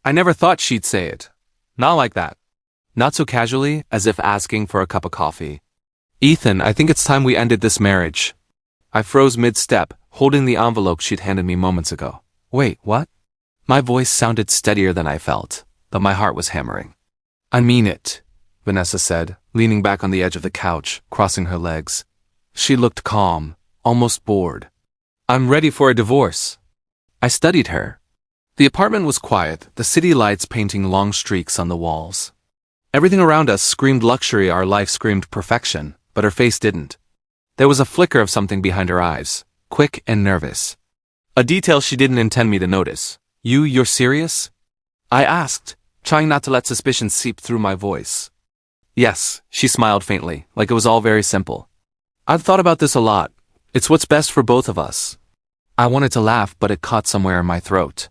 I never thought she'd say it. Not like that. Not so casually, as if asking for a cup of coffee. Ethan, I think it's time we ended this marriage. I froze mid-step, holding the envelope she'd handed me moments ago. Wait, what? My voice sounded steadier than I felt, but my heart was hammering. I mean it, Vanessa said, leaning back on the edge of the couch, crossing her legs. She looked calm, almost bored. I'm ready for a divorce. I studied her. The apartment was quiet, the city lights painting long streaks on the walls. Everything around us screamed luxury, our life screamed perfection, but her face didn't. There was a flicker of something behind her eyes, quick and nervous. A detail she didn't intend me to notice. You're serious? I asked, trying not to let suspicion seep through my voice. Yes, she smiled faintly, like it was all very simple. I've thought about this a lot. It's what's best for both of us. I wanted to laugh, but it caught somewhere in my throat.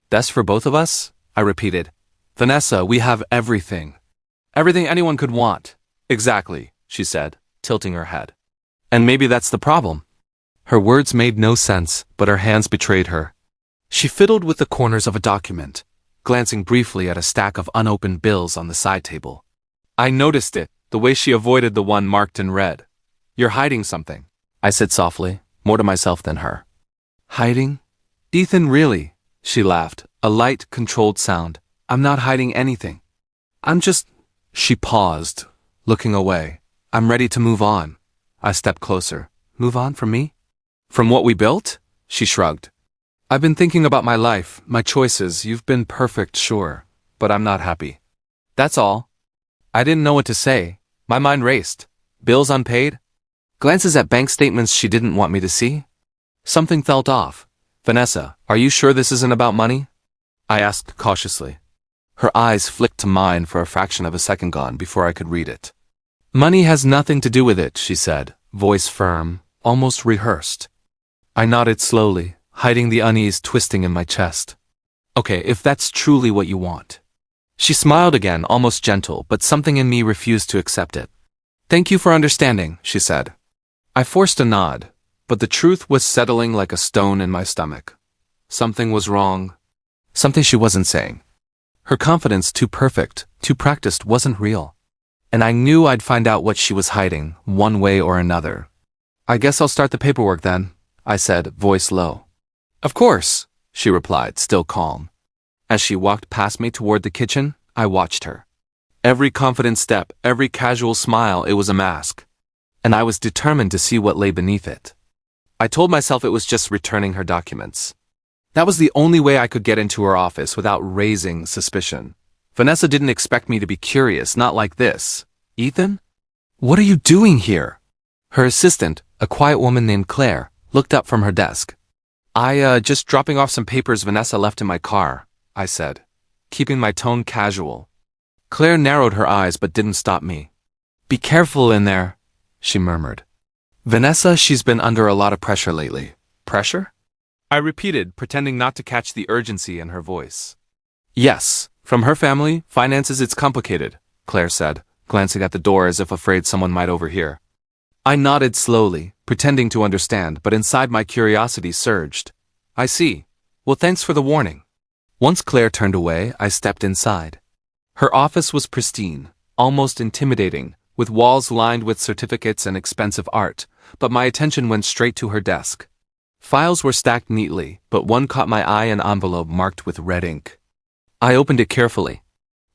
Best for both of us? I repeated. Vanessa, we have everything. Everything anyone could want. Exactly, she said, tilting her head. And maybe that's the problem. Her words made no sense, but her hands betrayed her. She fiddled with the corners of a document, glancing briefly at a stack of unopened bills on the side table. I noticed it, the way she avoided the one marked in red. You're hiding something, I said softly, more to myself than her. Hiding? Ethan, really? She laughed, a light, controlled sound. I'm not hiding anything. I'm just... She paused, looking away. I'm ready to move on. I stepped closer. Move on from me? From what we built? She shrugged. I've been thinking about my life, my choices. You've been perfect, sure, but I'm not happy. That's all. I didn't know what to say. My mind raced. Bills unpaid? Glances at bank statements she didn't want me to see? Something felt off. Vanessa, are you sure this isn't about money? I asked cautiously. Her eyes flicked to mine for a fraction of a second gone before I could read it. Money has nothing to do with it, she said, voice firm, almost rehearsed. I nodded slowly, hiding the unease twisting in my chest. Okay, if that's truly what you want. She smiled again, almost gentle, but something in me refused to accept it. Thank you for understanding, she said. I forced a nod, but the truth was settling like a stone in my stomach. Something was wrong. Something she wasn't saying. Her confidence, too perfect, too practiced, wasn't real. And I knew I'd find out what she was hiding, one way or another. I guess I'll start the paperwork then, I said, voice low. Of course, she replied, still calm. As she walked past me toward the kitchen, I watched her. Every confident step, every casual smile, it was a mask. And I was determined to see what lay beneath it. I told myself it was just returning her documents. That was the only way I could get into her office without raising suspicion. Vanessa didn't expect me to be curious, not like this. Ethan? What are you doing here? Her assistant, a quiet woman named Claire, looked up from her desk. Just dropping off some papers Vanessa left in my car, I said, keeping my tone casual. Claire narrowed her eyes but didn't stop me. Be careful in there, she murmured. Vanessa, she's been under a lot of pressure lately. Pressure? I repeated, pretending not to catch the urgency in her voice. Yes, from her family, finances, it's complicated, Claire said, glancing at the door as if afraid someone might overhear. I nodded slowly, pretending to understand, but inside my curiosity surged. I see. Well, thanks for the warning. Once Claire turned away, I stepped inside. Her office was pristine, almost intimidating, with walls lined with certificates and expensive art, but my attention went straight to her desk. Files were stacked neatly, but one caught my eye, an envelope marked with red ink. I opened it carefully.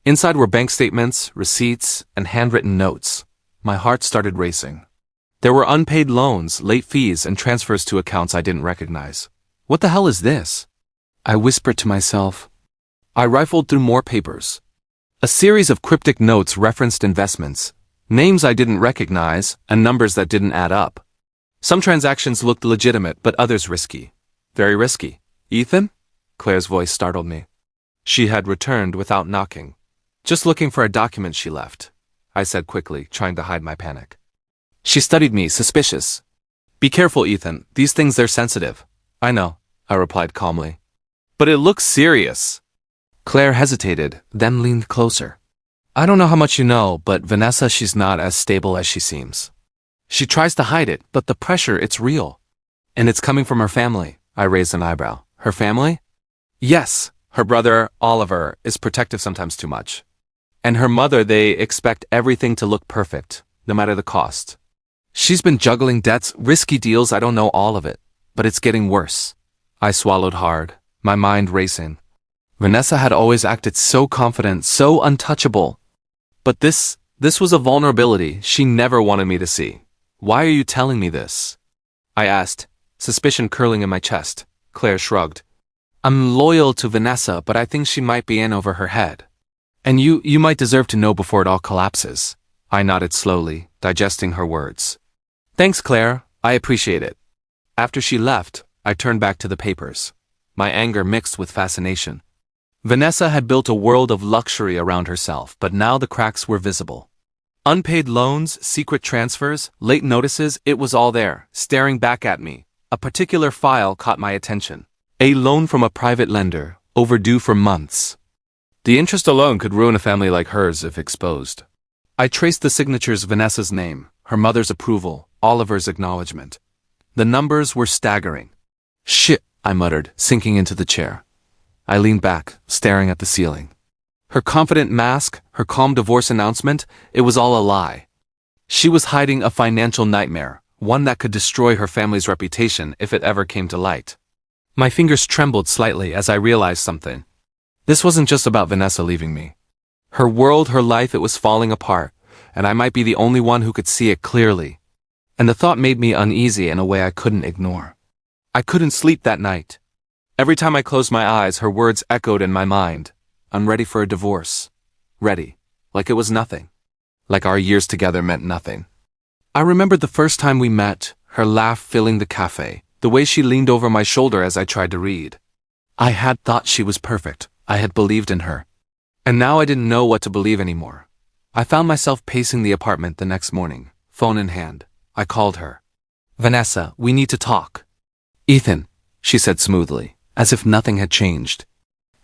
Inside were bank statements, receipts, and handwritten notes. My heart started racing. There were unpaid loans, late fees, and transfers to accounts I didn't recognize. What the hell is this? I whispered to myself. I rifled through more papers. A series of cryptic notes referenced investments, names I didn't recognize, and numbers that didn't add up. Some transactions looked legitimate, but others risky. Very risky. Ethan? Claire's voice startled me. She had returned without knocking. Just looking for a document she left, I said quickly, trying to hide my panic. She studied me, suspicious. Be careful, Ethan. These things, they're sensitive. I know, I replied calmly. But it looks serious. Claire hesitated, then leaned closer. I don't know how much you know, but Vanessa, she's not as stable as she seems. She tries to hide it, but the pressure, it's real. And it's coming from her family. I raised an eyebrow. Her family? Yes, Her brother, Oliver, is protective sometimes too much. And her mother, they expect everything to look perfect, no matter the cost. She's been juggling debts, risky deals, I don't know all of it, but it's getting worse. I swallowed hard, my mind racing. Vanessa had always acted so confident, so untouchable. But this was a vulnerability she never wanted me to see. Why are you telling me this? I asked, suspicion curling in my chest. Claire shrugged. I'm loyal to Vanessa, but I think she might be in over her head. And you might deserve to know before it all collapses. I nodded slowly, digesting her words. Thanks, Claire. I appreciate it. After she left, I turned back to the papers. My anger mixed with fascination. Vanessa had built a world of luxury around herself, but now the cracks were visible. Unpaid loans, secret transfers, late notices, it was all there, staring back at me. A particular file caught my attention. A loan from a private lender, overdue for months. The interest alone could ruin a family like hers if exposed. I traced the signatures: Vanessa's name, her mother's approval, Oliver's acknowledgement. The numbers were staggering. Shit, I muttered, sinking into the chair. I leaned back, staring at the ceiling. Her confident mask, her calm divorce announcement, it was all a lie. She was hiding a financial nightmare, one that could destroy her family's reputation if it ever came to light. My fingers trembled slightly as I realized something. This wasn't just about Vanessa leaving me. Her world, her life, it was falling apart, and I might be the only one who could see it clearly. And the thought made me uneasy in a way I couldn't ignore. I couldn't sleep that night. Every time I closed my eyes, her words echoed in my mind. I'm ready for a divorce. Ready. Like it was nothing. Like our years together meant nothing. I remembered the first time we met, her laugh filling the cafe, the way she leaned over my shoulder as I tried to read. I had thought she was perfect. I had believed in her. And now I didn't know what to believe anymore. I found myself pacing the apartment the next morning, phone in hand. I called her. Vanessa, we need to talk. Ethan, she said smoothly, as if nothing had changed.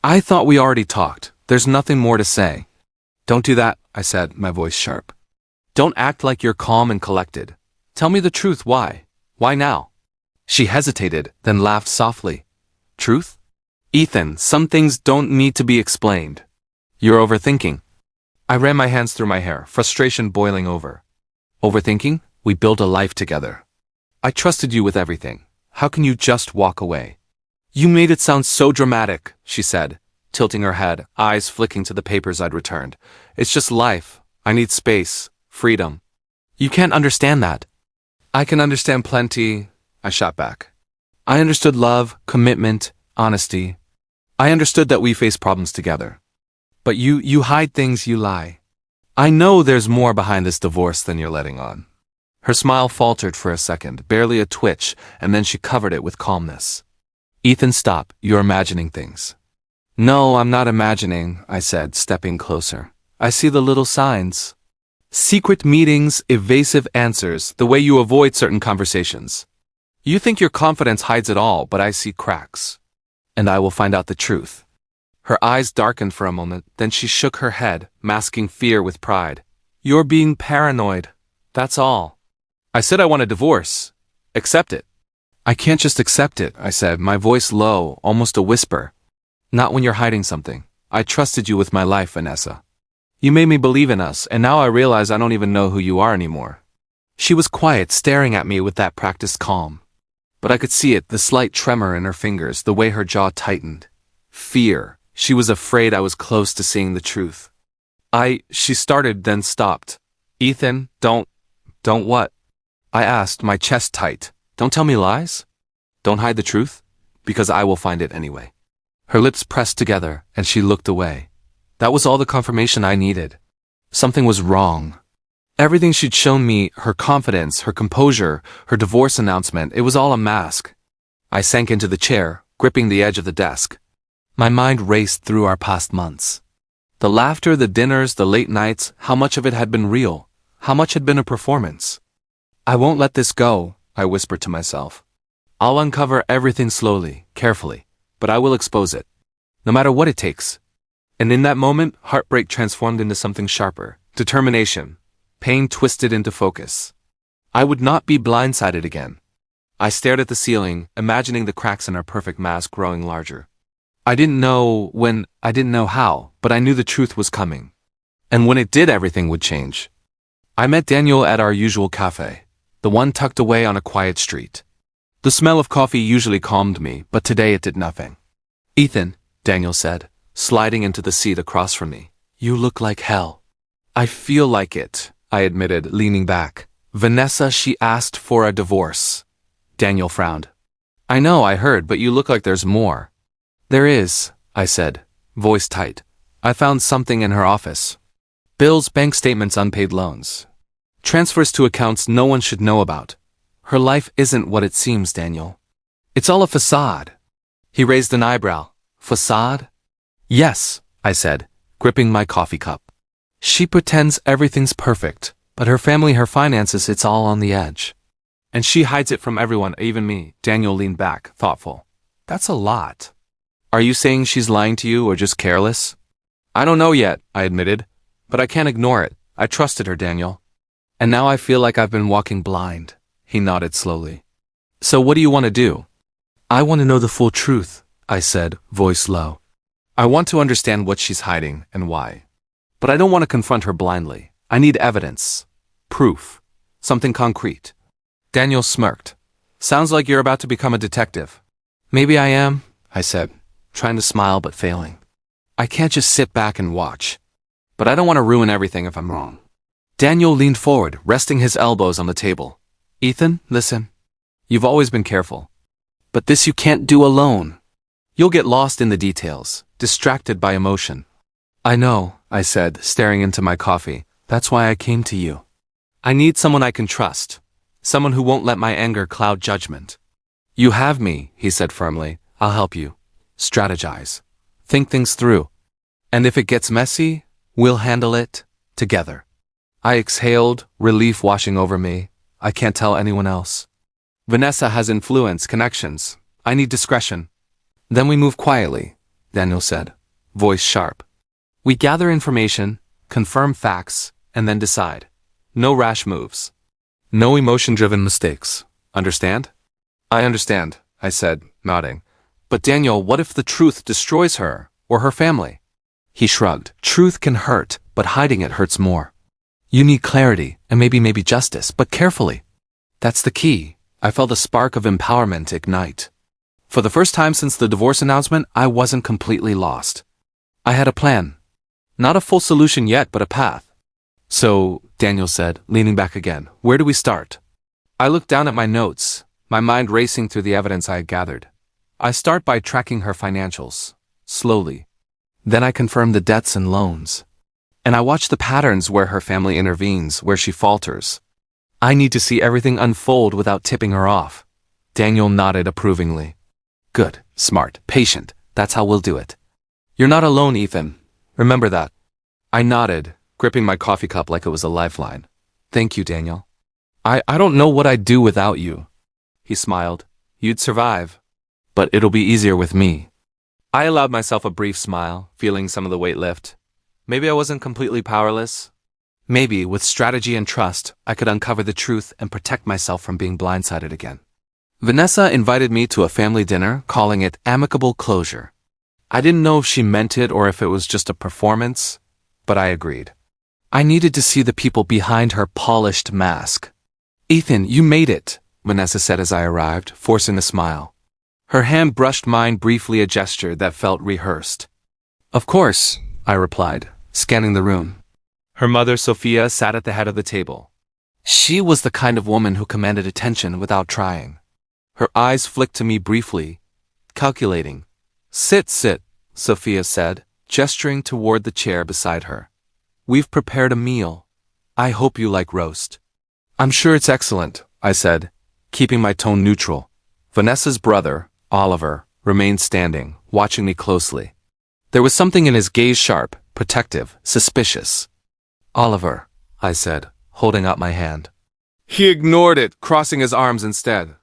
I thought we already talked. There's nothing more to say. Don't do that, I said, my voice sharp. Don't act like you're calm and collected. Tell me the truth, why? Why now? She hesitated, then laughed softly. Truth? Ethan, some things don't need to be explained. You're overthinking. I ran my hands through my hair, frustration boiling over. Overthinking? We built a life together. I trusted you with everything. How can you just walk away? You made it sound so dramatic, she said, tilting her head, eyes flicking to the papers I'd returned. It's just life. I need space, freedom. You can't understand that. I can understand plenty, I shot back. I understood love, commitment, honesty. I understood that we face problems together. But you hide things, you lie. I know there's more behind this divorce than you're letting on. Her smile faltered for a second, barely a twitch, and then she covered it with calmness. Ethan, stop. You're imagining things. No, I'm not imagining, I said, stepping closer. I see the little signs. Secret meetings, evasive answers, the way you avoid certain conversations. You think your confidence hides it all, but I see cracks. And I will find out the truth. Her eyes darkened for a moment, then she shook her head, masking fear with pride. You're being paranoid. That's all. I said I want a divorce. Accept it. I can't just accept it, I said, my voice low, almost a whisper. Not when you're hiding something. I trusted you with my life, Vanessa. You made me believe in us, and now I realize I don't even know who you are anymore. She was quiet, staring at me with that practiced calm. But I could see it, the slight tremor in her fingers, the way her jaw tightened. Fear. She was afraid I was close to seeing the truth. She started, then stopped. Ethan, don't what? I asked, my chest tight. Don't tell me lies? Don't hide the truth? Because I will find it anyway. Her lips pressed together, and she looked away. That was all the confirmation I needed. Something was wrong. Everything she'd shown me, her confidence, her composure, her divorce announcement, it was all a mask. I sank into the chair, gripping the edge of the desk. My mind raced through our past months. The laughter, the dinners, the late nights, how much of it had been real? How much had been a performance? I won't let this go, I whispered to myself. I'll uncover everything slowly, carefully, but I will expose it. No matter what it takes. And in that moment, heartbreak transformed into something sharper. Determination. Pain twisted into focus. I would not be blindsided again. I stared at the ceiling, imagining the cracks in our perfect mask growing larger. I didn't know when, I didn't know how, but I knew the truth was coming. And when it did, everything would change. I met Daniel at our usual cafe, the one tucked away on a quiet street. The smell of coffee usually calmed me, but today it did nothing. "Ethan," Daniel said, sliding into the seat across from me, "you look like hell." "I feel like it," I admitted, leaning back. "Vanessa, she asked for a divorce." Daniel frowned. "I know, I heard, but you look like there's more." "There is," I said, voice tight. "I found something in her office. Bills, bank statements, unpaid loans. Transfers to accounts no one should know about. Her life isn't what it seems, Daniel. It's all a facade." He raised an eyebrow. "Facade?" "Yes," I said, gripping my coffee cup. "She pretends everything's perfect, but her family, her finances, it's all on the edge. And she hides it from everyone, even me." Daniel leaned back, thoughtful. "That's a lot. Are you saying she's lying to you or just careless?" "I don't know yet," I admitted, "but I can't ignore it. I trusted her, Daniel. And now I feel like I've been walking blind." He nodded slowly. "So what do you want to do?" "I want to know the full truth," I said, voice low. "I want to understand what she's hiding and why. But I don't want to confront her blindly. I need evidence. Proof. Something concrete." Daniel smirked. "Sounds like you're about to become a detective." "Maybe I am," I said, trying to smile but failing. "I can't just sit back and watch. But I don't want to ruin everything if I'm wrong." Daniel leaned forward, resting his elbows on the table. "Ethan, listen. You've always been careful. But this you can't do alone. You'll get lost in the details, distracted by emotion." "I know," I said, staring into my coffee. "That's why I came to you. I need someone I can trust. Someone who won't let my anger cloud judgment." "You have me," he said firmly. "I'll help you. Strategize. Think things through. And if it gets messy, we'll handle it together." I exhaled, relief washing over me. I can't tell anyone else. Vanessa has influence, connections. I need discretion. "Then we move quietly," Daniel said, voice sharp. "We gather information, confirm facts, and then decide. No rash moves. No emotion-driven mistakes. Understand?" "I understand," I said, nodding. "But Daniel, what if the truth destroys her, or her family?" He shrugged. "Truth can hurt, but hiding it hurts more. You need clarity, and maybe justice, but carefully. That's the key." I felt a spark of empowerment ignite. For the first time since the divorce announcement, I wasn't completely lost. I had a plan. Not a full solution yet, but a path. "So," Daniel said, leaning back again, "where do we start?" I looked down at my notes, my mind racing through the evidence I had gathered. I start by tracking her financials, slowly. Then I confirm the debts and loans. And I watch the patterns where her family intervenes, where she falters. I need to see everything unfold without tipping her off. Daniel nodded approvingly. "Good, smart, patient. That's how we'll do it. You're not alone, Ethan. Remember that." I nodded, gripping my coffee cup like it was a lifeline. "Thank you, Daniel. I don't know what I'd do without you." He smiled. "You'd survive. But it'll be easier with me." I allowed myself a brief smile, feeling some of the weight lift. Maybe I wasn't completely powerless. Maybe, with strategy and trust, I could uncover the truth and protect myself from being blindsided again. Vanessa invited me to a family dinner, calling it amicable closure. I didn't know if she meant it or if it was just a performance, but I agreed. I needed to see the people behind her polished mask. "Ethan, you made it," Vanessa said as I arrived, forcing a smile. Her hand brushed mine briefly, a gesture that felt rehearsed. "Of course," I replied, scanning the room. Her mother, Sophia, sat at the head of the table. She was the kind of woman who commanded attention without trying. Her eyes flicked to me briefly, calculating. Sit, Sophia said, gesturing toward the chair beside her. "We've prepared a meal. I hope you like roast." "I'm sure it's excellent," I said, keeping my tone neutral. Vanessa's brother, Oliver, remained standing, watching me closely. There was something in his gaze, sharp, protective, suspicious. "Oliver," I said, holding out my hand. He ignored it, crossing his arms instead.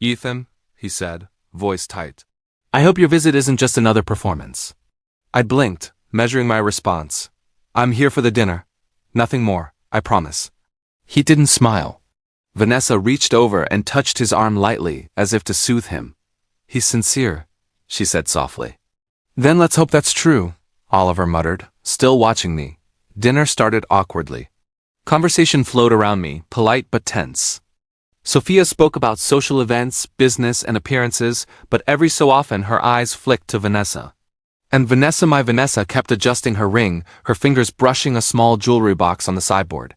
"Ethan," he said, voice tight. "I hope your visit isn't just another performance." I blinked, measuring my response. "I'm here for the dinner. Nothing more, I promise." He didn't smile. Vanessa reached over and touched his arm lightly, as if to soothe him. "He's sincere," she said softly. Then let's hope that's true, Oliver muttered, still watching me. Dinner started awkwardly. Conversation flowed around me, polite but tense. Sophia spoke about social events, business, and appearances, but every so often her eyes flicked to Vanessa. And my Vanessa kept adjusting her ring, her fingers brushing a small jewelry box on the sideboard.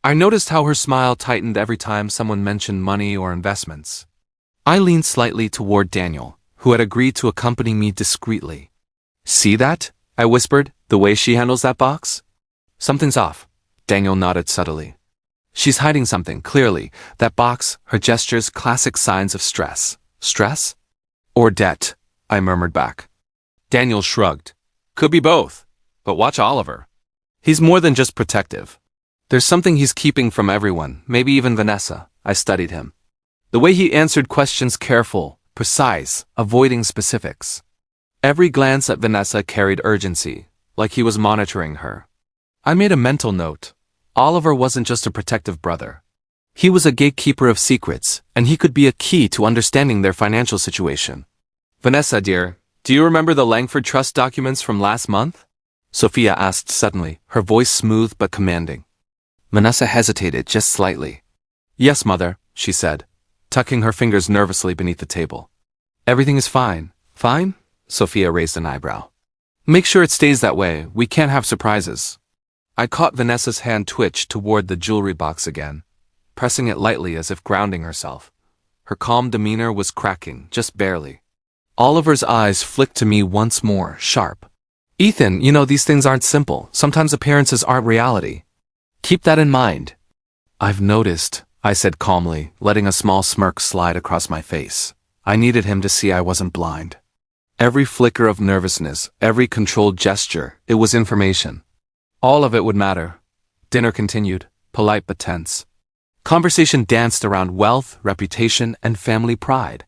I noticed how her smile tightened every time someone mentioned money or investments. I leaned slightly toward Daniel, who had agreed to accompany me discreetly. See that? I whispered, the way she handles that box? Something's off. Daniel nodded subtly. She's hiding something, clearly. That box, her gestures, classic signs of stress. Stress? Or debt, I murmured back. Daniel shrugged. Could be both. But watch Oliver. He's more than just protective. There's something he's keeping from everyone, maybe even Vanessa. I studied him. The way he answered questions careful, precise, avoiding specifics. Every glance at Vanessa carried urgency, like he was monitoring her. I made a mental note. Oliver wasn't just a protective brother. He was a gatekeeper of secrets, and he could be a key to understanding their financial situation. Vanessa, dear, do you remember the Langford Trust documents from last month? Sophia asked suddenly, her voice smooth but commanding. Vanessa hesitated just slightly. Yes, mother, she said, tucking her fingers nervously beneath the table. Everything is fine. Fine? Sophia raised an eyebrow. Make sure it stays that way. We can't have surprises. I caught Vanessa's hand twitch toward the jewelry box again, pressing it lightly as if grounding herself. Her calm demeanor was cracking, just barely. Oliver's eyes flicked to me once more, sharp. Ethan, you know these things aren't simple. Sometimes appearances aren't reality. Keep that in mind. I've noticed, I said calmly, letting a small smirk slide across my face. I needed him to see I wasn't blind. Every flicker of nervousness, every controlled gesture, it was information. All of it would matter. Dinner continued, polite but tense. Conversation danced around wealth, reputation, and family pride.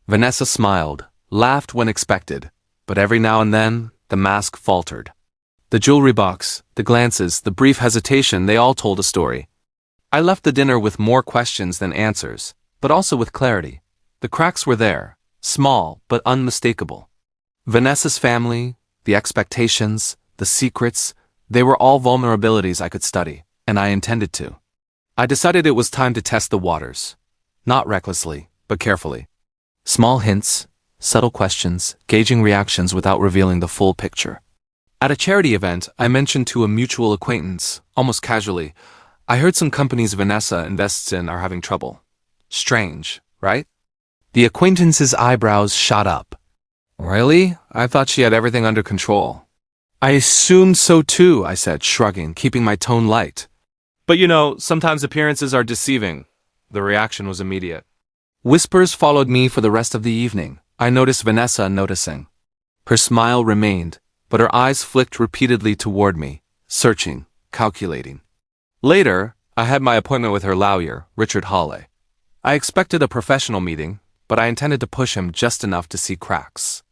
Vanessa smiled, laughed when expected, but every now and then, the mask faltered. The jewelry box, the glances, the brief hesitation, they all told a story. I left the dinner with more questions than answers, but also with clarity. The cracks were there, small but unmistakable. Vanessa's family, the expectations, the secrets, they were all vulnerabilities I could study, and I intended to. I decided it was time to test the waters. Not recklessly, but carefully. Small hints, subtle questions, gauging reactions without revealing the full picture. At a charity event, I mentioned to a mutual acquaintance, almost casually, I heard some companies Vanessa invests in are having trouble. Strange, right? The acquaintance's eyebrows shot up. Really? I thought she had everything under control. I assumed so too, I said, shrugging, keeping my tone light. But you know, sometimes appearances are deceiving. The reaction was immediate. Whispers followed me for the rest of the evening. I noticed Vanessa noticing. Her smile remained, but her eyes flicked repeatedly toward me, searching, calculating. Later, I had my appointment with her lawyer, Richard Hawley. I expected a professional meeting, but I intended to push him just enough to see cracks.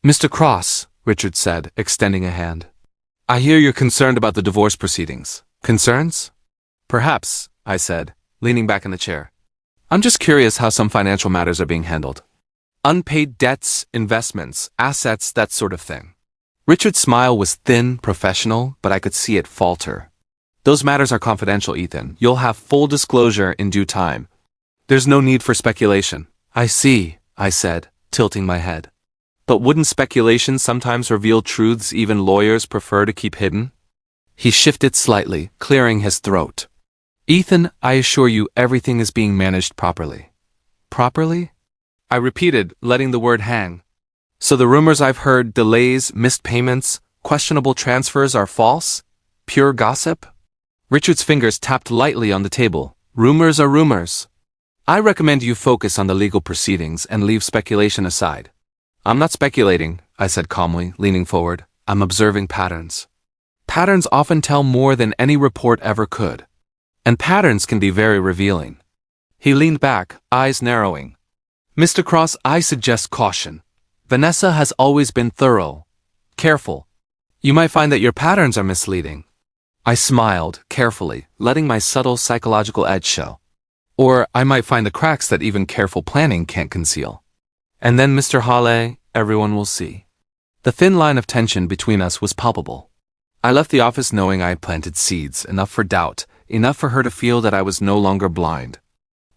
Mr. Cross, Richard said, extending a hand. I hear you're concerned about the divorce proceedings. Concerns? Perhaps, I said, leaning back in the chair. I'm just curious how some financial matters are being handled. Unpaid debts, investments, assets, that sort of thing. Richard's smile was thin, professional, but I could see it falter. Those matters are confidential, Ethan. You'll have full disclosure in due time. There's no need for speculation. I see, I said, tilting my head. But wouldn't speculation sometimes reveal truths even lawyers prefer to keep hidden? He shifted slightly, clearing his throat. Ethan, I assure you everything is being managed properly. Properly? I repeated, letting the word hang. So the rumors I've heard, delays, missed payments, questionable transfers are false? Pure gossip? Richard's fingers tapped lightly on the table. Rumors are rumors. I recommend you focus on the legal proceedings and leave speculation aside. I'm not speculating, I said calmly, leaning forward. I'm observing patterns. Patterns often tell more than any report ever could. And patterns can be very revealing. He leaned back, eyes narrowing. Mr. Cross, I suggest caution. Vanessa has always been thorough. Careful. You might find that your patterns are misleading. I smiled, carefully, letting my subtle psychological edge show. Or I might find the cracks that even careful planning can't conceal. And then, Mr. Hawley, everyone will see. The thin line of tension between us was palpable. I left the office knowing I had planted seeds, enough for doubt, enough for her to feel that I was no longer blind.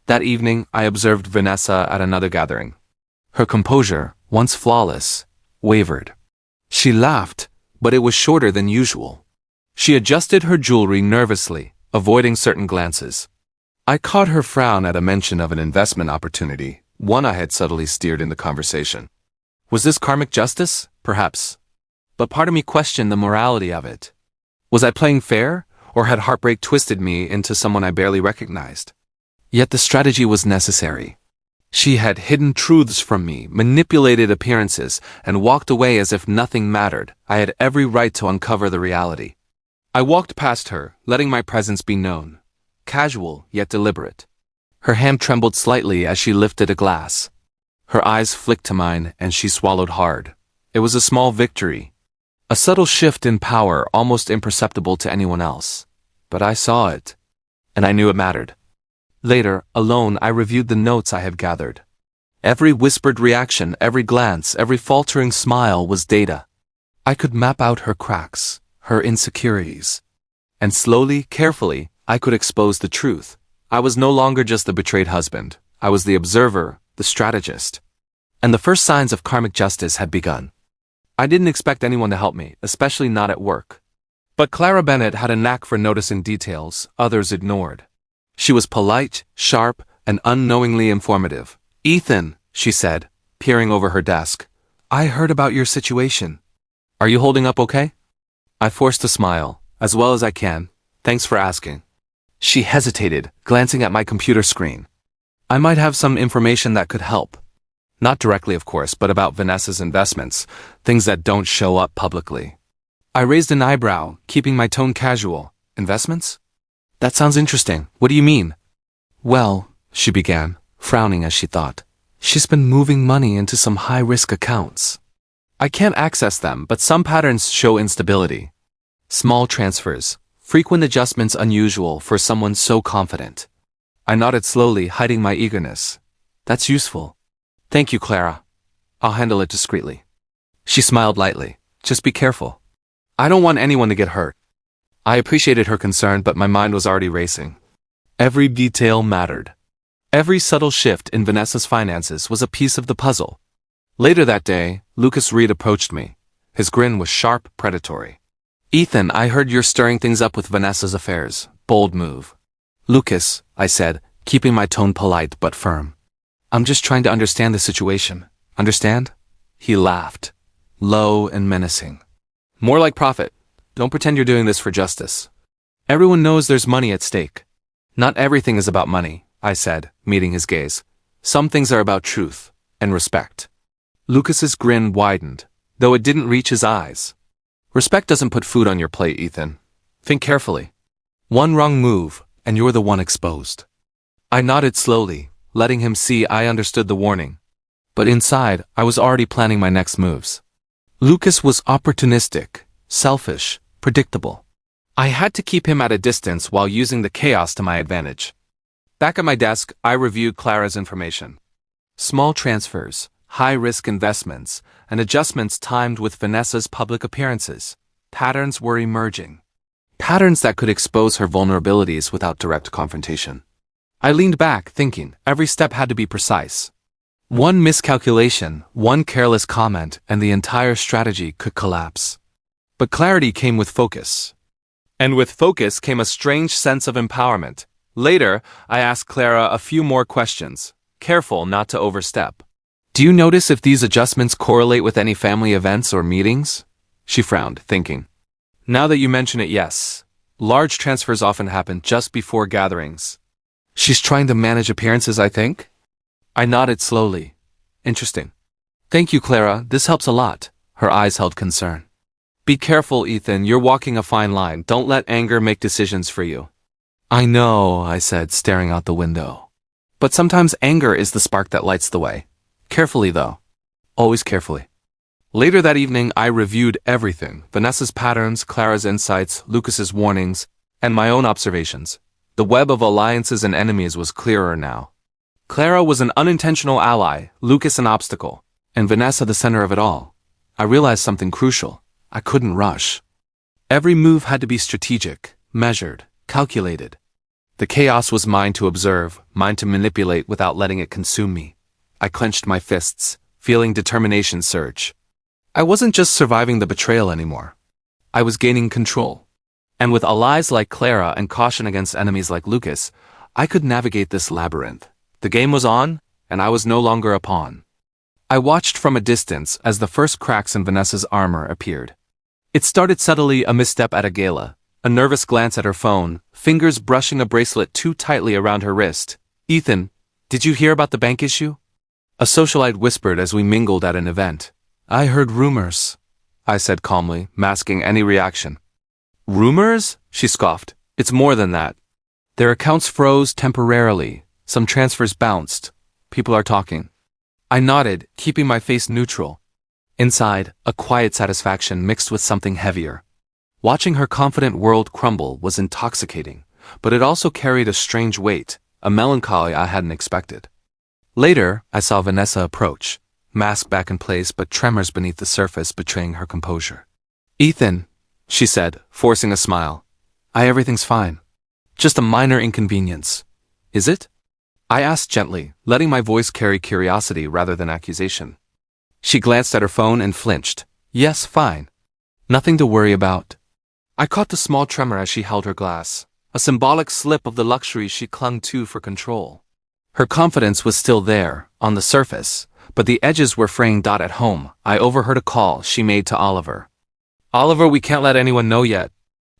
That evening, I observed Vanessa at another gathering. Her composure, once flawless, wavered. She laughed, but it was shorter than usual. She adjusted her jewelry nervously, avoiding certain glances. I caught her frown at a mention of an investment opportunity, one I had subtly steered in the conversation. Was this karmic justice? Perhaps. But part of me questioned the morality of it. Was I playing fair, or had heartbreak twisted me into someone I barely recognized? Yet the strategy was necessary. She had hidden truths from me, manipulated appearances, and walked away as if nothing mattered. I had every right to uncover the reality. I walked past her, letting my presence be known. Casual, yet deliberate. Her hand trembled slightly as she lifted a glass. Her eyes flicked to mine, and she swallowed hard. It was a small victory. A subtle shift in power, almost imperceptible to anyone else. But I saw it, and I knew it mattered. Later, alone, I reviewed the notes I had gathered. Every whispered reaction, every glance, every faltering smile was data. I could map out her cracks, her insecurities. And slowly, carefully, I could expose the truth. I was no longer just the betrayed husband. I was the observer, the strategist. And the first signs of karmic justice had begun. I didn't expect anyone to help me, especially not at work. But Clara Bennett had a knack for noticing details others ignored. She was polite, sharp, and unknowingly informative. "Ethan," she said, peering over her desk, "I heard about your situation. Are you holding up okay?" I forced a smile, as well as I can. "Thanks for asking." She hesitated, glancing at my computer screen. "I might have some information that could help. Not directly, of course, but about Vanessa's investments, things that don't show up publicly." I raised an eyebrow, keeping my tone casual. "Investments? That sounds interesting. What do you mean?" "Well," she began, frowning as she thought, "she's been moving money into some high-risk accounts. I can't access them, but some patterns show instability. Small transfers, frequent adjustments unusual for someone so confident." I nodded slowly, hiding my eagerness. "That's useful. Thank you, Clara. I'll handle it discreetly." She smiled lightly. "Just be careful. I don't want anyone to get hurt." I appreciated her concern, but my mind was already racing. Every detail mattered. Every subtle shift in Vanessa's finances was a piece of the puzzle. Later that day, Lucas Reed approached me. His grin was sharp, predatory. "Ethan, I heard you're stirring things up with Vanessa's affairs. Bold move." "Lucas," I said, keeping my tone polite but firm. "I'm just trying to understand the situation. Understand?" He laughed, low and menacing. "More like profit. Don't pretend you're doing this for justice. Everyone knows there's money at stake." "Not everything is about money," I said, meeting his gaze. "Some things are about truth and respect." Lucas's grin widened, though it didn't reach his eyes. "Respect doesn't put food on your plate, Ethan. Think carefully. One wrong move, and you're the one exposed." I nodded slowly, letting him see I understood the warning. But inside, I was already planning my next moves. Lucas was opportunistic, selfish, predictable. I had to keep him at a distance while using the chaos to my advantage. Back at my desk, I reviewed Clara's information. Small transfers, high-risk investments, and adjustments timed with Vanessa's public appearances. Patterns were emerging. Patterns that could expose her vulnerabilities without direct confrontation. I leaned back, thinking every step had to be precise. One miscalculation, one careless comment, and the entire strategy could collapse. But clarity came with focus. And with focus came a strange sense of empowerment. Later, I asked Clara a few more questions, careful not to overstep. "Do you notice if these adjustments correlate with any family events or meetings?" She frowned, thinking. "Now that you mention it, yes. Large transfers often happen just before gatherings." "She's trying to manage appearances, I think?" I nodded slowly. "Interesting. Thank you, Clara. This helps a lot." Her eyes held concern. "Be careful, Ethan. You're walking a fine line. Don't let anger make decisions for you." "I know," I said, staring out the window. "But sometimes anger is the spark that lights the way. Carefully, though. Always carefully." Later that evening, I reviewed everything. Vanessa's patterns, Clara's insights, Lucas's warnings, and my own observations. The web of alliances and enemies was clearer now. Clara was an unintentional ally, Lucas an obstacle, and Vanessa the center of it all. I realized something crucial. I couldn't rush. Every move had to be strategic, measured, calculated. The chaos was mine to observe, mine to manipulate without letting it consume me. I clenched my fists, feeling determination surge. I wasn't just surviving the betrayal anymore. I was gaining control. And with allies like Clara and caution against enemies like Lucas, I could navigate this labyrinth. The game was on, and I was no longer a pawn. I watched from a distance as the first cracks in Vanessa's armor appeared. It started subtly, a misstep at a gala, a nervous glance at her phone, fingers brushing a bracelet too tightly around her wrist. "Ethan, did you hear about the bank issue?" A socialite whispered as we mingled at an event. "I heard rumors," I said calmly, masking any reaction. "Rumors?" she scoffed. "It's more than that. Their accounts froze temporarily. Some transfers bounced. People are talking." I nodded, keeping my face neutral. Inside, a quiet satisfaction mixed with something heavier. Watching her confident world crumble was intoxicating, but it also carried a strange weight, a melancholy I hadn't expected. Later, I saw Vanessa approach, mask back in place but tremors beneath the surface betraying her composure. "Ethan," she said, forcing a smile. Everything's fine. Just a minor inconvenience." "Is it?" I asked gently, letting my voice carry curiosity rather than accusation. She glanced at her phone and flinched. "Yes, fine. Nothing to worry about." I caught the small tremor as she held her glass, a symbolic slip of the luxury she clung to for control. Her confidence was still there, on the surface, but the edges were fraying. At home, I overheard a call she made to Oliver. "Oliver, we can't let anyone know yet."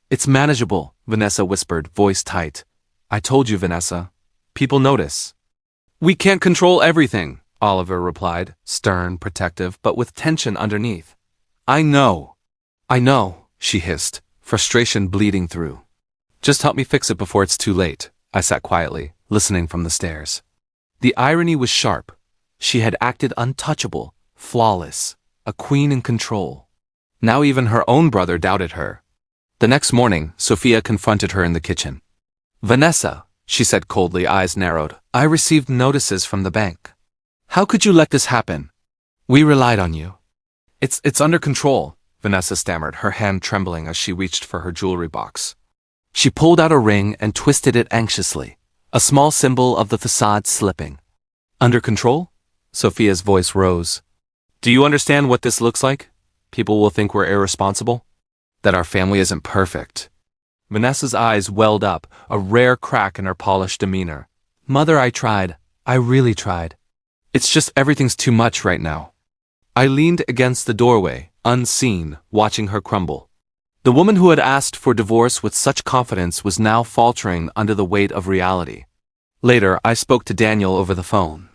"It's manageable," Vanessa whispered, voice tight. "I told you, Vanessa. People notice." "We can't control everything," Oliver replied, stern, protective, but with tension underneath. I know, she hissed, frustration bleeding through. "Just help me fix it before it's too late." I sat quietly, listening from the stairs. The irony was sharp. She had acted untouchable, flawless, a queen in control. Now even her own brother doubted her. The next morning, Sophia confronted her in the kitchen. "Vanessa," she said coldly, eyes narrowed, "I received notices from the bank. How could you let this happen? We relied on you." It's under control," Vanessa stammered, her hand trembling as she reached for her jewelry box. She pulled out a ring and twisted it anxiously, a small symbol of the facade slipping. "Under control?" Sophia's voice rose. "Do you understand what this looks like? People will think we're irresponsible, that our family isn't perfect." Vanessa's eyes welled up, a rare crack in her polished demeanor. "Mother, I tried. I really tried. It's just everything's too much right now." I leaned against the doorway, unseen, watching her crumble. The woman who had asked for divorce with such confidence was now faltering under the weight of reality. Later, I spoke to Daniel over the phone.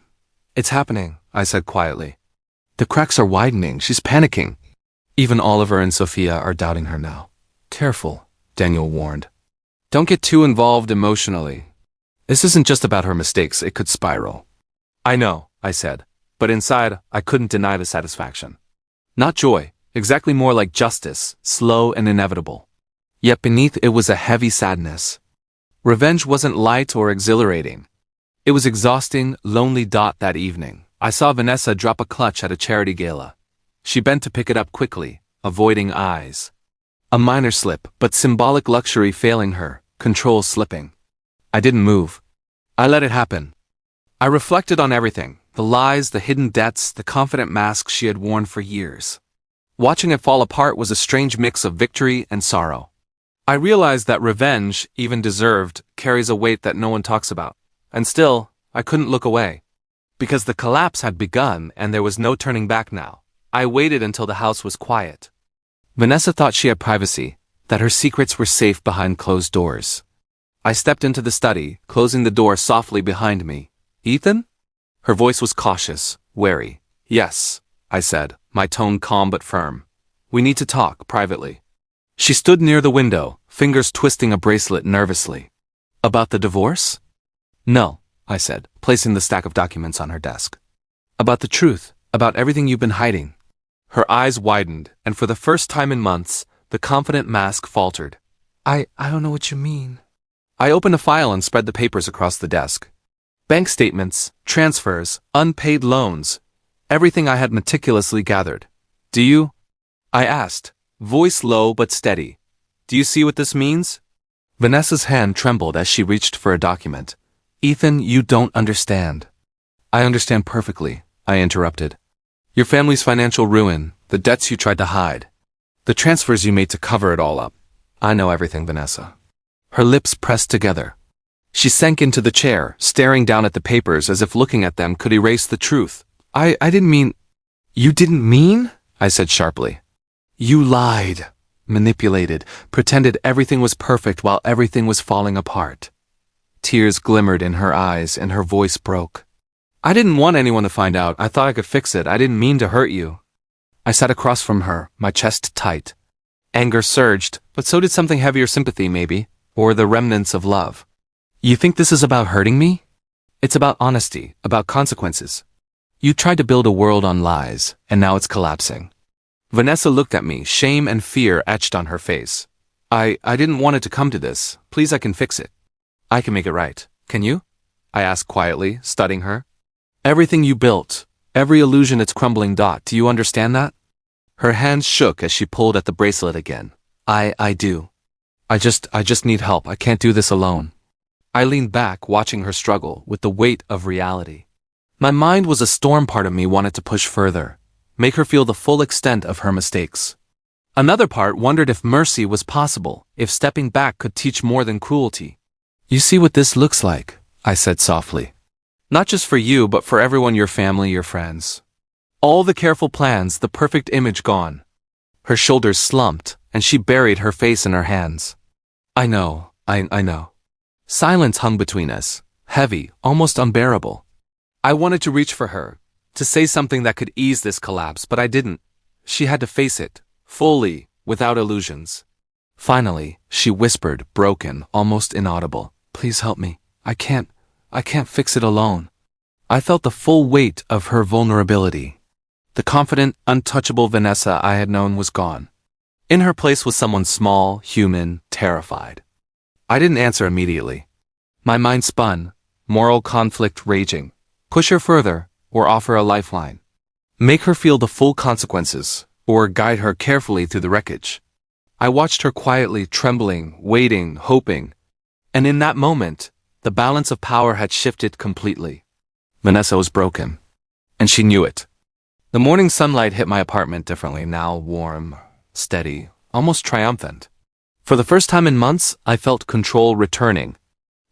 "It's happening," I said quietly. "The cracks are widening. She's panicking. Even Oliver and Sophia are doubting her now." "Careful," Daniel warned. "Don't get too involved emotionally. This isn't just about her mistakes. It could spiral." "I know," I said, but inside, I couldn't deny the satisfaction. Not joy, exactly more like justice, slow and inevitable. Yet beneath it was a heavy sadness. Revenge wasn't light or exhilarating. It was exhausting, lonely. That evening, I saw Vanessa drop a clutch at a charity gala. She bent to pick it up quickly, avoiding eyes. A minor slip, but symbolic luxury failing her, control slipping. I didn't move. I let it happen. I reflected on everything, the lies, the hidden debts, the confident mask she had worn for years. Watching it fall apart was a strange mix of victory and sorrow. I realized that revenge, even deserved, carries a weight that no one talks about. And still, I couldn't look away. Because the collapse had begun and there was no turning back now. I waited until the house was quiet. Vanessa thought she had privacy, that her secrets were safe behind closed doors. I stepped into the study, closing the door softly behind me. "Ethan?" Her voice was cautious, wary. "Yes," I said, my tone calm but firm. "We need to talk, privately." She stood near the window, fingers twisting a bracelet nervously. "About the divorce?" "No," I said, placing the stack of documents on her desk. "About the truth, about everything you've been hiding." Her eyes widened, and for the first time in months, the confident mask faltered. I don't know what you mean." I opened a file and spread the papers across the desk. Bank statements, transfers, unpaid loans, everything I had meticulously gathered. Do you? I asked, voice low but steady. Do you see what this means? Vanessa's hand trembled as she reached for a document. Ethan, you don't understand. I understand perfectly, I interrupted. Your family's financial ruin, the debts you tried to hide, the transfers you made to cover it all up. I know everything, Vanessa. Her lips pressed together. She sank into the chair, staring down at the papers as if looking at them could erase the truth. I didn't mean… You didn't mean? I said sharply. You lied, manipulated, pretended everything was perfect while everything was falling apart. Tears glimmered in her eyes and her voice broke. I didn't want anyone to find out. I thought I could fix it. I didn't mean to hurt you. I sat across from her, my chest tight. Anger surged, but so did something heavier, sympathy maybe, or the remnants of love. You think this is about hurting me? It's about honesty, about consequences. You tried to build a world on lies, and now it's collapsing. Vanessa looked at me, shame and fear etched on her face. I didn't want it to come to this. Please, I can fix it. I can make it right. Can you? I asked quietly, studying her. Everything you built, every illusion it's crumbling. Do you understand that? Her hands shook as she pulled at the bracelet again. I do. I just need help. I can't do this alone. I leaned back, watching her struggle with the weight of reality. My mind was a storm. Part of me wanted to push further, make her feel the full extent of her mistakes. Another part wondered if mercy was possible, if stepping back could teach more than cruelty. You see what this looks like, I said softly. Not just for you, but for everyone, your family, your friends. All the careful plans, the perfect image gone. Her shoulders slumped, and she buried her face in her hands. I know. Silence hung between us, heavy, almost unbearable. I wanted to reach for her, to say something that could ease this collapse, but I didn't. She had to face it, fully, without illusions. Finally, she whispered, broken, almost inaudible. Please help me. I can't fix it alone. I felt the full weight of her vulnerability. The confident, untouchable Vanessa I had known was gone. In her place was someone small, human, terrified. I didn't answer immediately. My mind spun, moral conflict raging. Push her further, or offer a lifeline. Make her feel the full consequences, or guide her carefully through the wreckage. I watched her quietly, trembling, waiting, hoping. And in that moment, the balance of power had shifted completely. Vanessa was broken, and she knew it. The morning sunlight hit my apartment differently, now warm, steady, almost triumphant. For the first time in months, I felt control returning.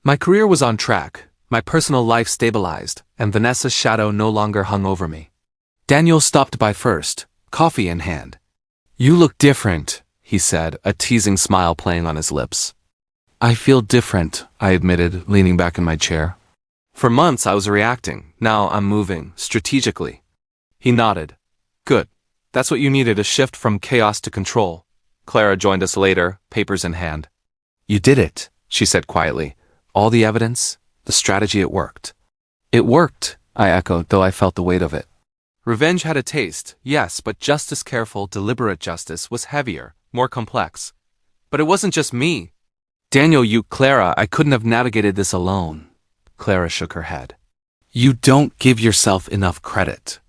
My career was on track, my personal life stabilized, and Vanessa's shadow no longer hung over me. Daniel stopped by first, coffee in hand. You look different, he said, a teasing smile playing on his lips. I feel different, I admitted, leaning back in my chair. For months I was reacting, now I'm moving, strategically. He nodded. Good. That's what you needed, a shift from chaos to control. Clara joined us later, papers in hand. You did it, she said quietly. All the evidence, the strategy, it worked. It worked, I echoed, though I felt the weight of it. Revenge had a taste, yes, but justice, careful, deliberate justice, was heavier, more complex. But it wasn't just me. Daniel, Clara, I couldn't have navigated this alone. Clara shook her head. You don't give yourself enough credit.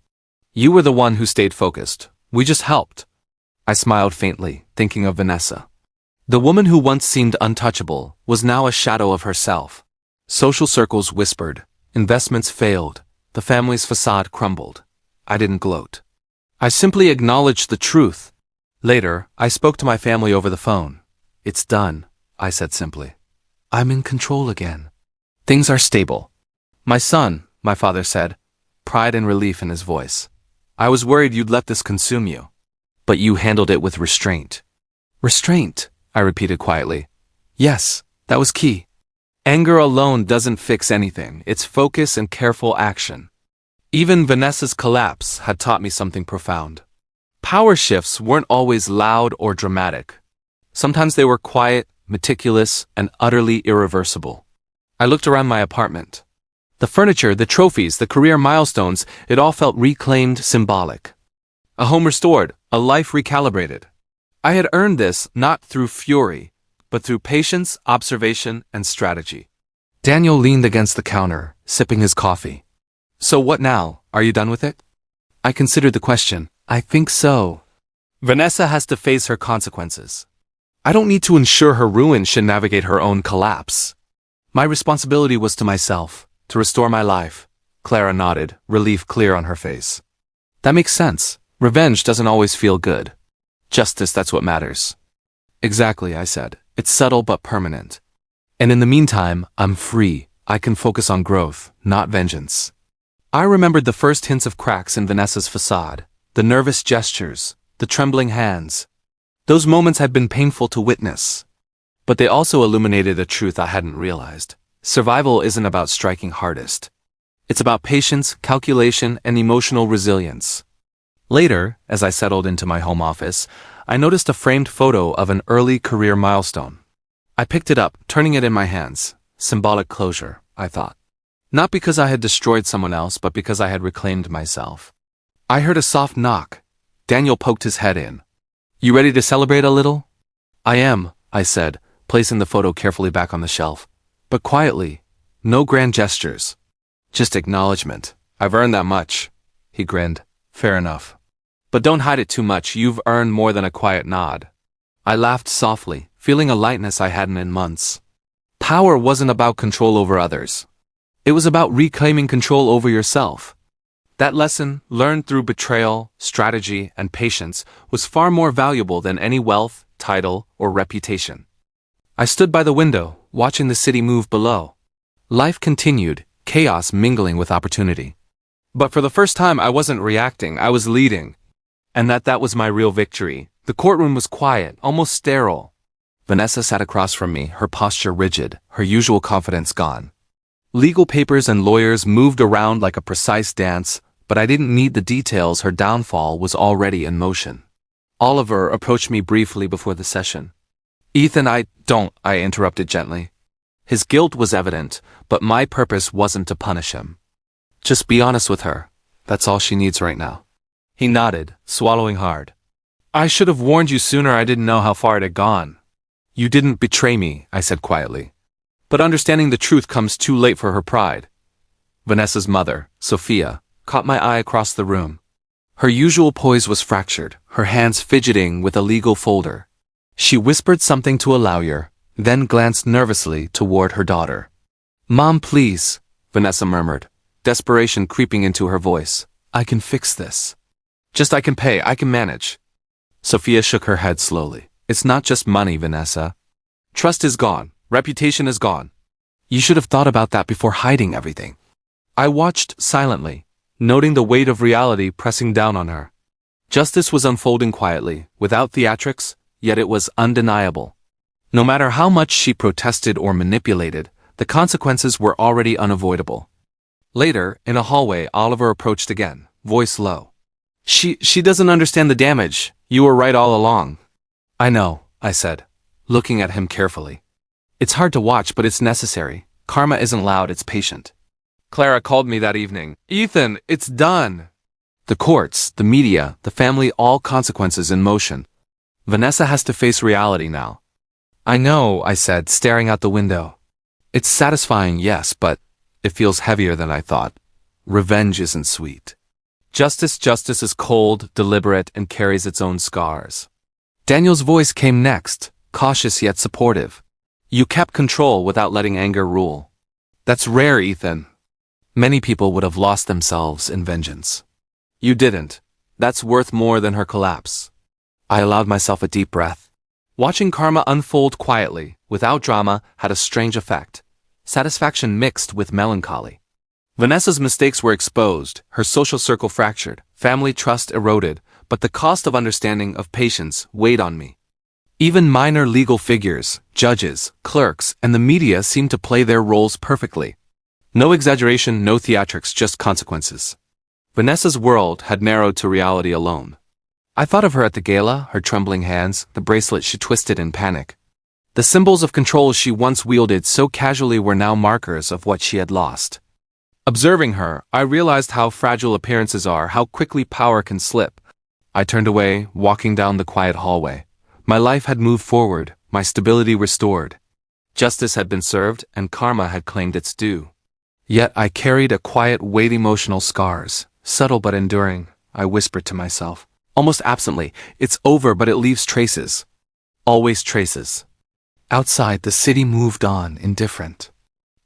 You were the one who stayed focused. We just helped. I smiled faintly, thinking of Vanessa. The woman who once seemed untouchable was now a shadow of herself. Social circles whispered. Investments failed. The family's facade crumbled. I didn't gloat. I simply acknowledged the truth. Later, I spoke to my family over the phone. It's done, I said simply. I'm in control again. Things are stable. My son, my father said, pride and relief in his voice. I was worried you'd let this consume you. But you handled it with restraint. Restraint, I repeated quietly. Yes, that was key. Anger alone doesn't fix anything. It's focus and careful action. Even Vanessa's collapse had taught me something profound. Power shifts weren't always loud or dramatic. Sometimes they were quiet, meticulous, and utterly irreversible. I looked around my apartment. The furniture, the trophies, the career milestones, it all felt reclaimed, symbolic. A home restored, a life recalibrated. I had earned this not through fury, but through patience, observation, and strategy. Daniel leaned against the counter, sipping his coffee. So what now? Are you done with it? I considered the question. I think so, Vanessa has to face her consequences. I don't need to ensure her ruin should navigate her own collapse. My responsibility was to myself, to restore my life. Clara nodded, relief clear on her face. That makes sense. Revenge doesn't always feel good. Justice, that's what matters. Exactly, I said. It's subtle but permanent. And in the meantime, I'm free. I can focus on growth, not vengeance. I remembered the first hints of cracks in Vanessa's facade, the nervous gestures, the trembling hands. Those moments had been painful to witness. But they also illuminated a truth I hadn't realized. Survival isn't about striking hardest. It's about patience, calculation, and emotional resilience. Later, as I settled into my home office, I noticed a framed photo of an early career milestone. I picked it up, turning it in my hands. Symbolic closure, I thought. Not because I had destroyed someone else, but because I had reclaimed myself. I heard a soft knock. Daniel poked his head in. You ready to celebrate a little? I am, I said, placing the photo carefully back on the shelf. But quietly. No grand gestures. Just acknowledgement. I've earned that much. He grinned. Fair enough. But don't hide it too much, you've earned more than a quiet nod. I laughed softly, feeling a lightness I hadn't in months. Power wasn't about control over others. It was about reclaiming control over yourself. That lesson, learned through betrayal, strategy, and patience, was far more valuable than any wealth, title, or reputation. I stood by the window, watching the city move below. Life continued, chaos mingling with opportunity. But for the first time I wasn't reacting, I was leading. And that was my real victory. The courtroom was quiet, almost sterile. Vanessa sat across from me, her posture rigid, her usual confidence gone. Legal papers and lawyers moved around like a precise dance, but I didn't need the details, her downfall was already in motion. Oliver approached me briefly before the session. Ethan, I interrupted gently. His guilt was evident, but my purpose wasn't to punish him. Just be honest with her. That's all she needs right now. He nodded, swallowing hard. I should have warned you sooner, I didn't know how far it had gone. You didn't betray me, I said quietly. But understanding the truth comes too late for her pride. Vanessa's mother, Sophia, caught my eye across the room. Her usual poise was fractured, her hands fidgeting with a legal folder. She whispered something to a lawyer, then glanced nervously toward her daughter. Mom, please, Vanessa murmured, desperation creeping into her voice. I can fix this. I can pay, I can manage. Sophia shook her head slowly. It's not just money, Vanessa. Trust is gone. Reputation is gone. You should have thought about that before hiding everything. I watched silently, noting the weight of reality pressing down on her. Justice was unfolding quietly, without theatrics, yet it was undeniable. No matter how much she protested or manipulated, the consequences were already unavoidable. Later, in a hallway, Oliver approached again, voice low. She doesn't understand the damage. You were right all along. I know, I said, looking at him carefully. It's hard to watch, but it's necessary. Karma isn't loud, it's patient. Clara called me that evening. Ethan, it's done. The courts, the media, the family, all consequences in motion. Vanessa has to face reality now. I know, I said, staring out the window. It's satisfying, yes, but it feels heavier than I thought. Revenge isn't sweet. Justice is cold, deliberate, and carries its own scars. Daniel's voice came next, cautious yet supportive. You kept control without letting anger rule. That's rare, Ethan. Many people would have lost themselves in vengeance. You didn't. That's worth more than her collapse. I allowed myself a deep breath. Watching karma unfold quietly, without drama, had a strange effect. Satisfaction mixed with melancholy. Vanessa's mistakes were exposed, her social circle fractured, family trust eroded, but the cost of understanding, of patience, weighed on me. Even minor legal figures, judges, clerks, and the media seemed to play their roles perfectly. No exaggeration, no theatrics, just consequences. Vanessa's world had narrowed to reality alone. I thought of her at the gala, her trembling hands, the bracelet she twisted in panic. The symbols of control she once wielded so casually were now markers of what she had lost. Observing her, I realized how fragile appearances are, how quickly power can slip. I turned away, walking down the quiet hallway. My life had moved forward, my stability restored. Justice had been served, and karma had claimed its due. Yet I carried a quiet weight, emotional scars, subtle but enduring. I whispered to myself, Almost absently, it's over but it leaves traces. Always traces. Outside, the city moved on, indifferent.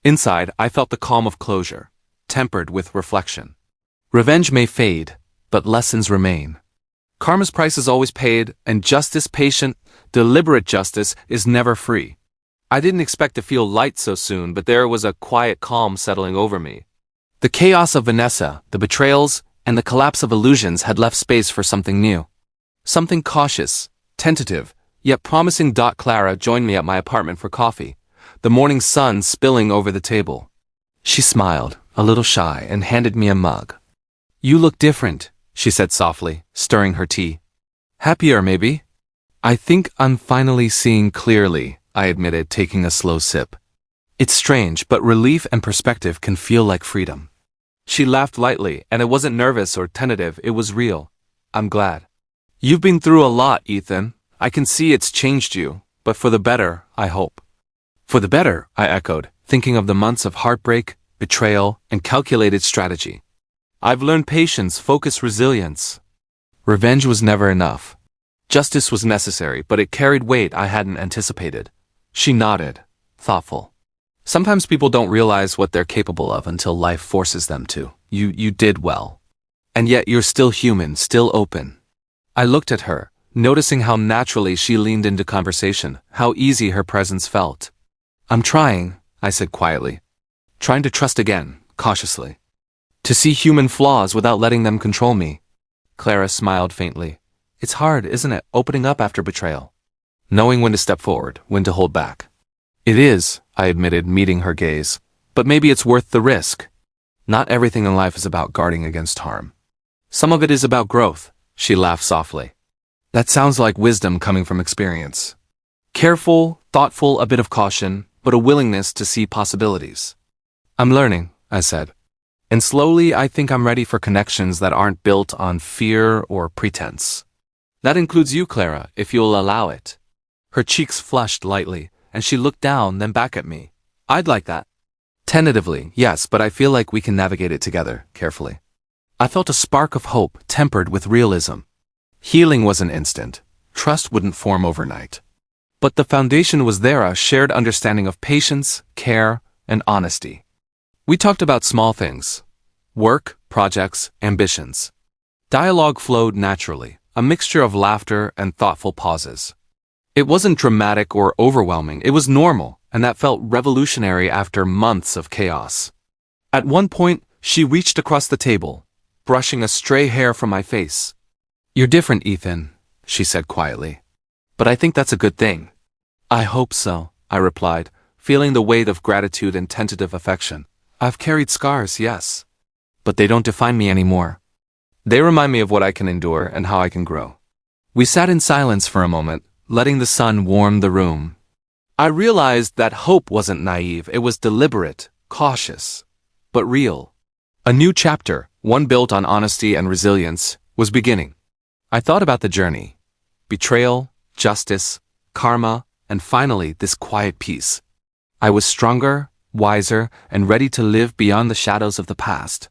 Inside, I felt the calm of closure, tempered with reflection. Revenge may fade, but lessons remain. Karma's price is always paid, and justice, patient, deliberate justice, is never free. I didn't expect to feel light so soon, but there was a quiet calm settling over me. The chaos of Vanessa, the betrayals, and the collapse of illusions had left space for something new. Something cautious, tentative, yet promising. Clara joined me at my apartment for coffee, the morning sun spilling over the table. She smiled, a little shy, and handed me a mug. "You look different," she said softly, stirring her tea. "Happier, maybe?" "I think I'm finally seeing clearly," I admitted, taking a slow sip. "It's strange, but relief and perspective can feel like freedom." She laughed lightly, and it wasn't nervous or tentative, it was real. "I'm glad. You've been through a lot, Ethan. I can see it's changed you, but for the better, I hope." "For the better," I echoed, thinking of the months of heartbreak, betrayal, and calculated strategy. "I've learned patience, focus, resilience." Revenge was never enough. Justice was necessary, but it carried weight I hadn't anticipated. She nodded, thoughtful. "Sometimes people don't realize what they're capable of until life forces them to. You did well. And yet you're still human, still open." I looked at her, noticing how naturally she leaned into conversation, how easy her presence felt. "I'm trying," I said quietly. "Trying to trust again, cautiously. To see human flaws without letting them control me." Clara smiled faintly. "It's hard, isn't it, opening up after betrayal? Knowing when to step forward, when to hold back." "It is," I admitted, meeting her gaze. "But maybe it's worth the risk. Not everything in life is about guarding against harm. Some of it is about growth." She laughed softly. "That sounds like wisdom coming from experience. Careful, thoughtful, a bit of caution, but a willingness to see possibilities." "I'm learning," I said. "And slowly I think I'm ready for connections that aren't built on fear or pretense. That includes you, Clara, if you'll allow it." Her cheeks flushed lightly, and she looked down, then back at me. "I'd like that." "Tentatively, yes, but I feel like we can navigate it together, carefully." I felt a spark of hope, tempered with realism. Healing wasn't instant. Trust wouldn't form overnight. But the foundation was there, a shared understanding of patience, care, and honesty. We talked about small things. Work, projects, ambitions. Dialogue flowed naturally, a mixture of laughter and thoughtful pauses. It wasn't dramatic or overwhelming, it was normal, and that felt revolutionary after months of chaos. At one point, she reached across the table, brushing a stray hair from my face. "You're different, Ethan," she said quietly. "But I think that's a good thing." "I hope so," I replied, feeling the weight of gratitude and tentative affection. "I've carried scars, yes. But they don't define me anymore. They remind me of what I can endure and how I can grow." We sat in silence for a moment, letting the sun warm the room. I realized that hope wasn't naive, it was deliberate, cautious, but real. A new chapter, one built on honesty and resilience, was beginning. I thought about the journey. Betrayal, justice, karma, and finally this quiet peace. I was stronger, wiser, and ready to live beyond the shadows of the past.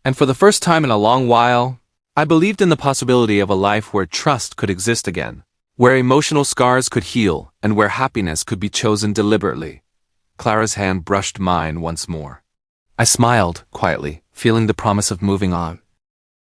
And for the first time in a long while, I believed in the possibility of a life where trust could exist again, where emotional scars could heal, and where happiness could be chosen deliberately. Clara's hand brushed mine once more. I smiled, quietly, feeling the promise of moving on.